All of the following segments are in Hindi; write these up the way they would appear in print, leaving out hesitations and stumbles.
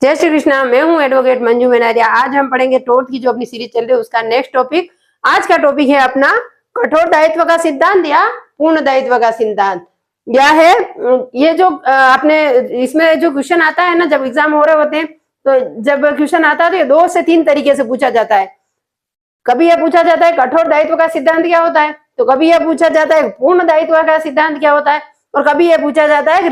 जय श्री कृष्णा। मैं हूं एडवोकेट मंजू मेनारिया। आज हम पढ़ेंगे टोर्ट की जो अपनी सीरीज चल रही है उसका नेक्स्ट टॉपिक। आज का टॉपिक है अपना कठोर दायित्व का सिद्धांत या पूर्ण दायित्व का सिद्धांत। क्या है ये जो आपने इसमें जो क्वेश्चन आता है ना, जब एग्जाम हो रहे होते हैं तो जब क्वेश्चन आता है तो ये 2 से 3 तरीके से पूछा जाता है। कभी यह पूछा जाता है कठोर दायित्व का सिद्धांत क्या होता है, तो कभी यह पूछा जाता है पूर्ण दायित्व का सिद्धांत क्या होता है, और कभी यह पूछा जाता है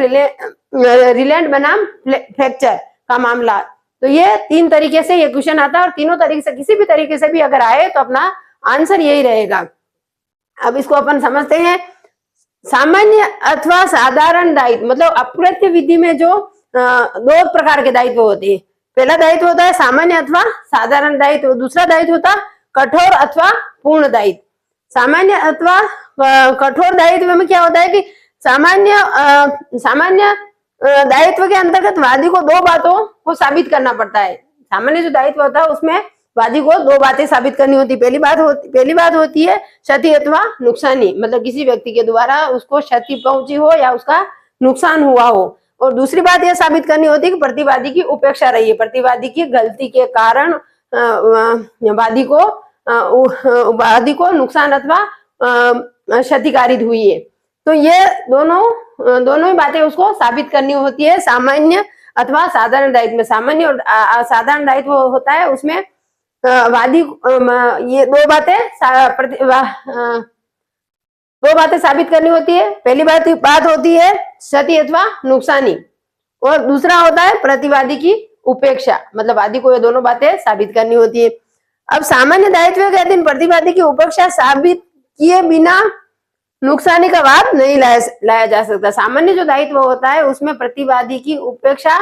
रिलेंट बनाम फ्रैक्चर का मामला। तो ये 3 तरीके से ये क्वेश्चन आता है और तीनों तरीके से किसी भी तरीके से भी अगर आए तो अपना आंसर यही रहेगा। अब इसको अपन समझते हैं। सामान्य अथवा साधारण दायित्व मतलब अप्रत्यक्ष विधि में जो 2 प्रकार के दायित्व होते हैं। पहला दायित्व होता है सामान्य अथवा साधारण दायित्व, दूसरा दायित्व होता है कठोर अथवा पूर्ण दायित्व। सामान्य अथवा कठोर दायित्व में क्या होता है कि सामान्य दायित्व के अंतर्गत वादी को 2 बातों को साबित करना पड़ता है। सामान्य जो दायित्व होता है उसमें वादी को 2 बातें साबित करनी होती है। पहली बात होती है क्षति अथवा नुकसानी, मतलब किसी व्यक्ति के द्वारा उसको क्षति पहुंची हो या उसका नुकसान हुआ हो। और दूसरी बात यह साबित करनी होती है कि प्रतिवादी की उपेक्षा रही है, प्रतिवादी की गलती के कारण वादी को नुकसान अथवा क्षतिकारित हुई है। तो ये दोनों ही बातें उसको साबित करनी होती है सामान्य अथवा साधारण दायित्व में। सामान्य और साधारण दायित्व होता है उसमें वादी ये 2 बातें साबित करनी होती है। पहली बात होती है क्षति अथवा नुकसानी, और दूसरा होता है प्रतिवादी की उपेक्षा, मतलब वादी को ये दोनों बातें साबित करनी होती है। अब सामान्य दायित्व के अधीन प्रतिवादी की उपेक्षा साबित किए बिना नुकसानी का वाद नहीं लाया जा सकता। सामान्य जो दायित्व होता है उसमें प्रतिवादी की उपेक्षा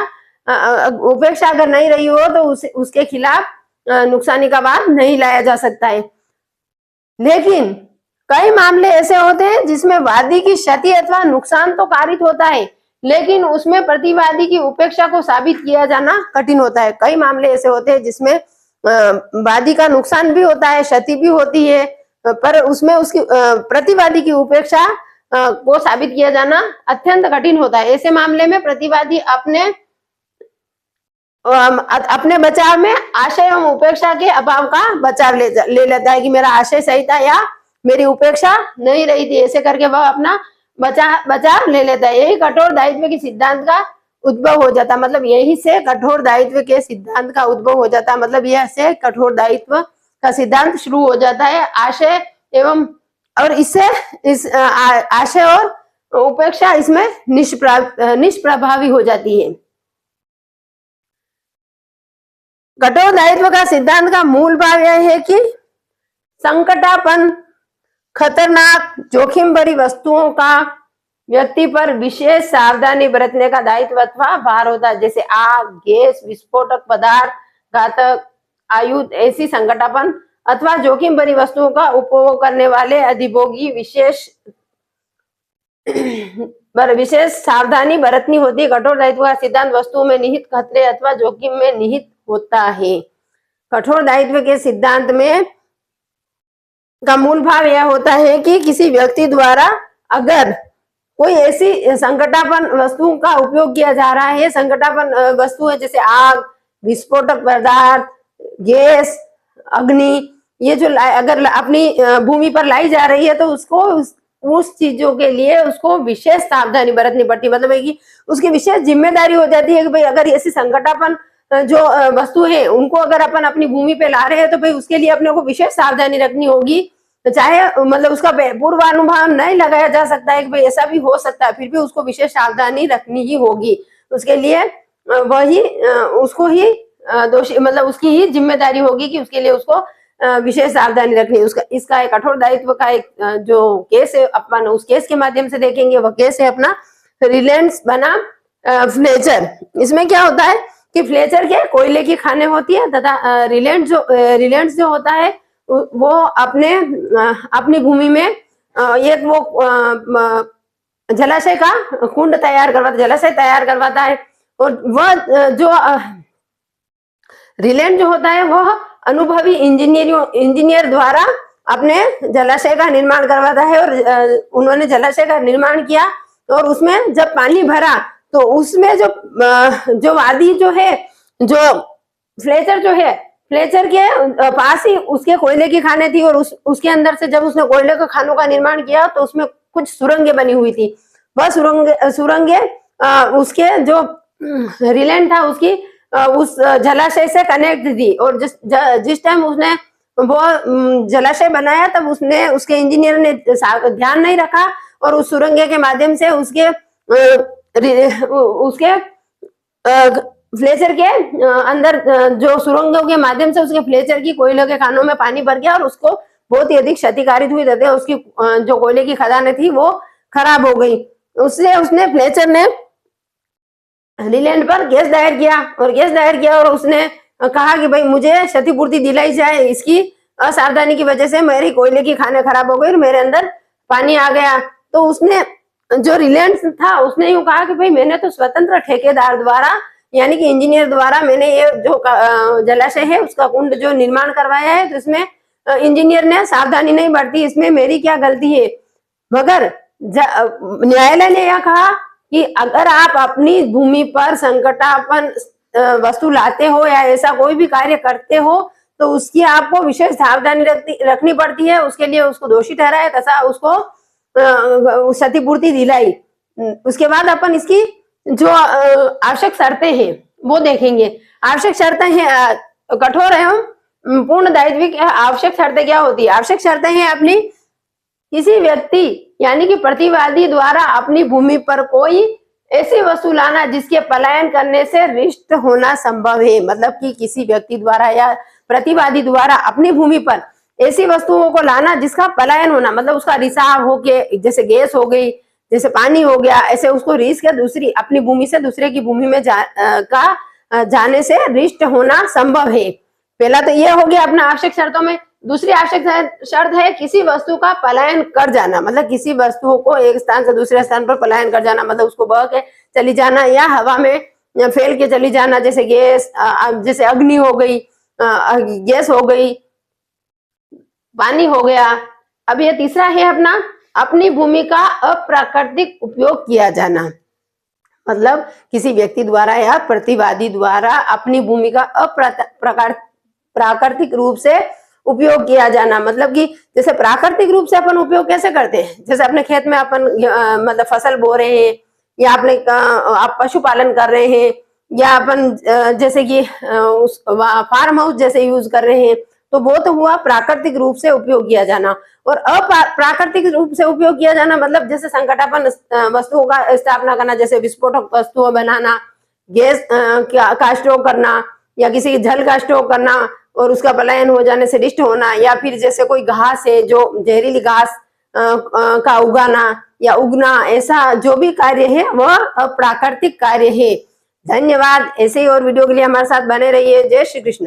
अगर नहीं रही हो तो उसके खिलाफ नुकसानी का वाद नहीं लाया जा सकता है। लेकिन कई मामले ऐसे होते हैं जिसमें वादी की क्षति अथवा नुकसान तो कारित होता है, लेकिन उसमें प्रतिवादी की उपेक्षा को साबित किया जाना कठिन होता है। कई मामले ऐसे होते हैं जिसमें वादी का नुकसान भी होता है, क्षति भी होती है, पर उसमें उसकी प्रतिवादी की उपेक्षा को साबित किया जाना अत्यंत कठिन होता है। ऐसे मामले में प्रतिवादी अपने बचाव में आशय एवं उपेक्षा के अभाव का बचाव ले लेता है कि मेरा आशय सही था या मेरी उपेक्षा नहीं रही थी। ऐसे करके वह अपना बचाव ले लेता है। यही कठोर दायित्व के सिद्धांत का उद्भव हो जाता है। मतलब यही से कठोर दायित्व के सिद्धांत का उद्भव हो जाता है। मतलब यह से कठोर दायित्व का सिद्धांत शुरू हो जाता है। आशय एवं और इससे इस आशय और उपेक्षा इसमें निष्प्रभावी हो जाती है। कठोर दायित्व का सिद्धांत का मूल भाव यह है कि संकटापन्न, खतरनाक, जोखिम भरी वस्तुओं का व्यक्ति पर विशेष सावधानी बरतने का दायित्व अथवा भार होता है। जैसे आग, गैस, विस्फोटक पदार्थ, घातक आयुध, ऐसी संकटापन्न अथवा जोखिम भरी वस्तुओं का उपभोग करने वाले अधिभोगी विशेष सावधानी बरतनी होती है। कठोर दायित्व का सिद्धांत वस्तुओं में निहित खतरे अथवा जोखिम में निहित होता है। कठोर दायित्व के सिद्धांत में का मूल भाव यह होता है कि किसी व्यक्ति द्वारा अगर कोई ऐसी संकटापन्न वस्तुओं का उपयोग किया जा रहा है, संकटापन्न वस्तुएं जैसे आग, विस्फोटक पदार्थ, गैस, अग्नि, ये जो अगर अपनी भूमि पर लाई जा रही है तो उसको उस चीजों के लिए उसको विशेष सावधानी बरतनी पड़ती है। मतलब कि उसकी विशेष जिम्मेदारी हो जाती है कि भाई अगर ऐसी संकटापन्न जो वस्तु है उनको अगर अपन अपनी भूमि पे ला रहे हैं तो भाई उसके लिए अपने को विशेष सावधानी रखनी होगी। चाहे मतलब उसका पूर्वानुमान नहीं लगाया जा सकता है कि भाई ऐसा भी हो सकता है, फिर भी उसको विशेष सावधानी रखनी ही होगी। उसके लिए वही उसको ही दोषी मतलब उसकी ही जिम्मेदारी होगी कि उसके लिए उसको विशेष सावधानी रखनी है। उसका इसका एक कठोर दायित्व का एक जो केस है अपन उस केस के माध्यम से देखेंगे। वह केस है अपना रिलायंस बनाम फ्लेचर। इसमें क्या होता है कि फ्लेचर के कोयले की खाने होती है तथा रिलायंस जो होता है वो अपनी भूमि में एक वो जलाशय का कुंड जलाशय तैयार करवाता है। और वह जो रिलायंस जो होता है वह अनुभवी इंजीनियर द्वारा अपने जलाशय का निर्माण करवाता है। और उन्होंने जलाशय का निर्माण किया और उसमें जब पानी भरा तो उसमें जो वादी जो है जो फ्लेचर जो है, फ्लेचर के पास ही उसके कोयले की खाने थी और उसके अंदर से जब उसने कोयले के खानों का निर्माण किया तो उसमें कुछ सुरंगें बनी हुई थी। वह सुरंगें उसके जो रिलेंट था उसकी उस जलाशय से कनेक्ट थी। और जिस टाइम उसने वो जलाशय बनाया तब उसने उसके इंजीनियर ने ध्यान नहीं रखा और उस सुरंगे के माध्यम से उसके फ्लेचर के अंदर जो सुरंगों के माध्यम से उसके फ्लेचर की कोयले के खानों में पानी भर गया और उसको बहुत ही अधिक क्षतिकारित हुई तथा उसकी जो कोयले की खदानें थी वो खराब हो गई। उससे उसने फ्लेचर ने रिलैंड पर केस दायर किया और उसने कहा कि भाई मुझे क्षतिपूर्ति दिलाई जाए, इसकी असावधानी की वजह से मेरी कोयले की खाने खराब हो गई और मेरे अंदर पानी आ गया। तो उसने जो रिलायंस था उसने यूं कहा कि भाई मैंने तो स्वतंत्र ठेकेदार द्वारा यानी कि इंजीनियर द्वारा मैंने ये जो जलाशय है उसका कुंड जो निर्माण करवाया है, तो इसमें इंजीनियर ने सावधानी नहीं बरती, इसमें मेरी क्या गलती है। मगर न्यायालय ने यह कहा कि अगर आप अपनी भूमि पर संकटापन्न वस्तु लाते हो या ऐसा कोई भी कार्य करते हो तो उसकी आपको विशेष सावधानी रखनी पड़ती है। उसके लिए उसको दोषी ठहराया तथा उसको क्षतिपूर्ति दिलाई। उसके बाद अपन इसकी जो आवश्यक शर्तें हैं वो देखेंगे। आवश्यक शर्तें हैं कठोर एवं पूर्ण दायित्व की आवश्यक शर्तें क्या होती है। आवश्यक शर्तें हैं अपनी किसी व्यक्ति यानी कि प्रतिवादी द्वारा अपनी भूमि पर कोई ऐसी वस्तु लाना जिसके पलायन करने से रिष्ट होना संभव है। मतलब कि किसी व्यक्ति द्वारा या प्रतिवादी द्वारा अपनी भूमि पर ऐसी वस्तुओं को लाना जिसका पलायन होना, मतलब उसका रिसाव होके, जैसे गैस हो गई, जैसे पानी हो गया, ऐसे उसको रीस के दूसरी अपनी भूमि से दूसरे की भूमि में जाने से रिष्ट होना संभव है। पहला तो ये हो गया अपना आवश्यक शर्तों में। दूसरी आवश्यक शर्त है किसी वस्तु का पलायन कर जाना, मतलब किसी वस्तु को एक स्थान से दूसरे स्थान पर पलायन कर जाना, मतलब उसको बह के चली जाना या हवा में फैल के चली जाना, जैसे गैस, जैसे अग्नि हो गई, गैस हो गई, पानी हो गया। अब ये तीसरा है अपना अपनी भूमि का अप्राकृतिक उपयोग किया जाना, मतलब किसी व्यक्ति द्वारा या प्रतिवादी द्वारा अपनी भूमि का प्राकृतिक रूप से उपयोग किया जाना। मतलब कि जैसे प्राकृतिक रूप से अपन उपयोग कैसे करते हैं, जैसे अपने खेत में अपन मतलब फसल बो रहे हैं या आप पशुपालन कर रहे हैं या अपन जैसे कि उस फार्म हाउस जैसे यूज कर रहे हैं, तो वो तो हुआ प्राकृतिक रूप से उपयोग किया जाना। और अप्राकृतिक रूप से उपयोग किया जाना मतलब जैसे संकटापन्न वस्तुओं का स्थापना करना, जैसे विस्फोटक वस्तुओं बनाना, गैस का स्टोव करना या किसी जल का स्टोव करना और उसका पलायन हो जाने से रिष्ट होना, या फिर जैसे कोई घास है जो जहरीली घास का उगाना या उगना, ऐसा जो भी कार्य है वह अप्राकृतिक कार्य है। धन्यवाद। ऐसे ही और वीडियो के लिए हमारे साथ बने रहिए। जय श्री कृष्ण।